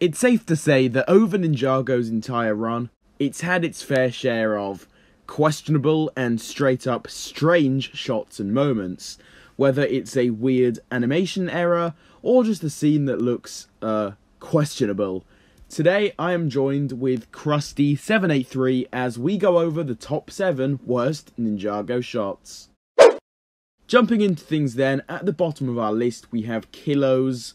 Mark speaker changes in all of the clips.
Speaker 1: It's safe to say that over Ninjago's entire run, it's had its fair share of questionable and straight up strange shots and moments, whether it's a weird animation error or just a scene that looks, questionable. Today I am joined with Crusty783 as we go over the top 7 worst Ninjago shots. Jumping into things then, at the bottom of our list we have Killow's,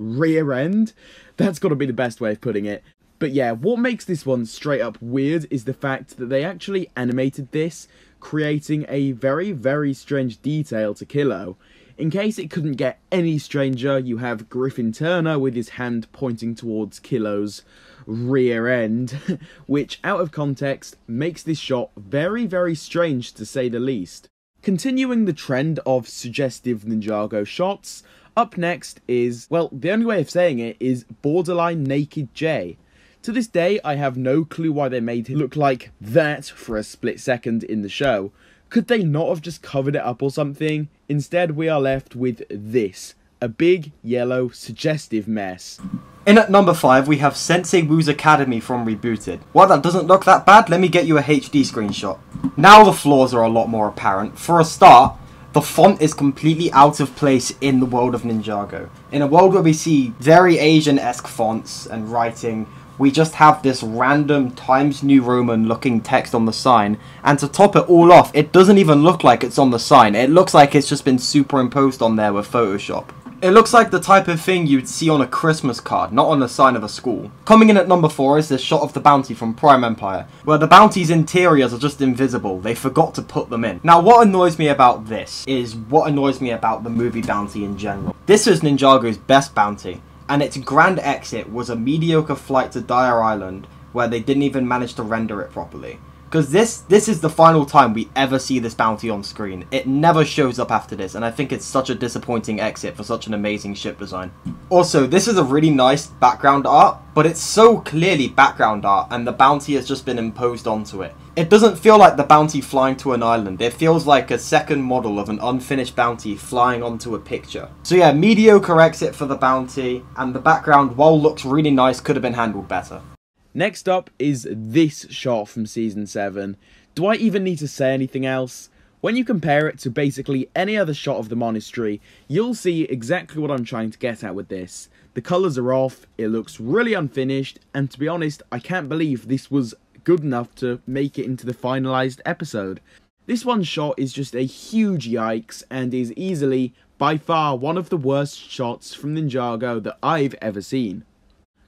Speaker 1: rear end. That's got to be the best way of putting it. But yeah, what makes this one straight up weird is the fact that they actually animated this, creating a very, very strange detail to Killow. In case it couldn't get any stranger, you have Griffin Turner with his hand pointing towards Killow's rear end, which out of context makes this shot very, very strange to say the least. Continuing the trend of suggestive Ninjago shots, up next is, well, the only way of saying it is borderline naked J. To this day, I have no clue why they made him look like that for a split second in the show. Could they not have just covered it up or something? Instead, we are left with this, a big, yellow, suggestive mess.
Speaker 2: In at number 5, we have Sensei Wu's Academy from Rebooted. While that doesn't look that bad, let me get you a HD screenshot. Now the flaws are a lot more apparent. For a start, the font is completely out of place in the world of Ninjago. In a world where we see very Asian-esque fonts and writing, we just have this random Times New Roman looking text on the sign, and to top it all off, it doesn't even look like it's on the sign. It looks like it's just been superimposed on there with Photoshop. It looks like the type of thing you'd see on a Christmas card, not on the sign of a school. Coming in at number 4 is this shot of the bounty from Prime Empire, where the bounty's interiors are just invisible. They forgot to put them in. Now what annoys me about this is what annoys me about the movie Bounty in general. This is Ninjago's best bounty, and its grand exit was a mediocre flight to Dyer Island, where they didn't even manage to render it properly. Because this is the final time we ever see this bounty on screen. It never shows up after this, and I think it's such a disappointing exit for such an amazing ship design. Also, this is a really nice background art, but it's so clearly background art, and the bounty has just been imposed onto it. It doesn't feel like the bounty flying to an island. It feels like a second model of an unfinished bounty flying onto a picture. So yeah, mediocre exit for the bounty, and the background, while looks really nice, could have been handled better.
Speaker 1: Next up is this shot from Season 7. Do I even need to say anything else? When you compare it to basically any other shot of the monastery, you'll see exactly what I'm trying to get at with this. The colours are off, it looks really unfinished, and to be honest, I can't believe this was good enough to make it into the finalised episode. This one shot is just a huge yikes, and is easily, by far, one of the worst shots from Ninjago that I've ever seen.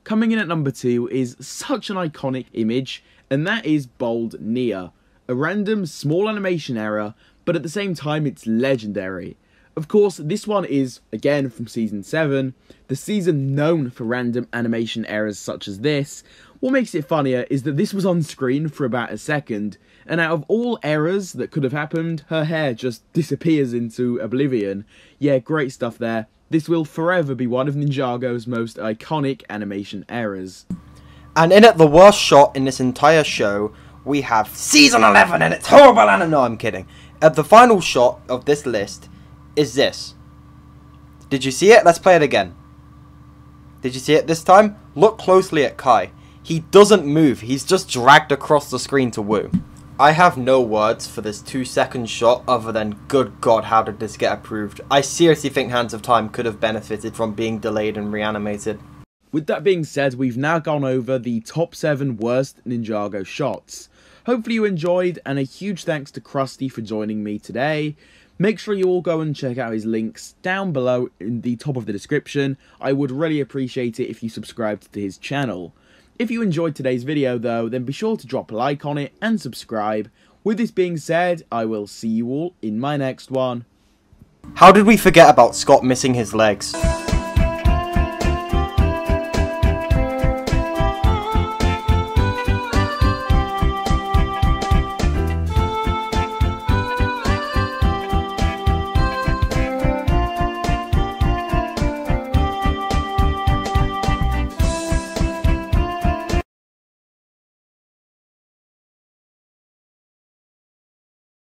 Speaker 1: Coming in at number 2 is such an iconic image, and that is Bold Nia. A random small animation error, but at the same time it's legendary. Of course, this one is, again from Season 7, the season known for random animation errors such as this. What makes it funnier is that this was on screen for about a second, and out of all errors that could have happened, her hair just disappears into oblivion. Yeah, great stuff there. This will forever be one of Ninjago's most iconic animation errors.
Speaker 2: And in at the worst shot in this entire show, we have Season 11 and it's horrible and no, I'm kidding. At the final shot of this list is this. Did you see it? Let's play it again. Did you see it this time? Look closely at Kai. He doesn't move, he's just dragged across the screen to Wu. I have no words for this 2-second shot other than, good god, how did this get approved? I seriously think Hands of Time could have benefited from being delayed and reanimated.
Speaker 1: With that being said, we've now gone over the top 7 worst Ninjago shots. Hopefully you enjoyed, and a huge thanks to Crusty for joining me today. Make sure you all go and check out his links down below in the top of the description. I would really appreciate it if you subscribed to his channel. If you enjoyed today's video though, then be sure to drop a like on it and subscribe. With this being said, I will see you all in my next one.
Speaker 2: How did we forget about Scott missing his legs?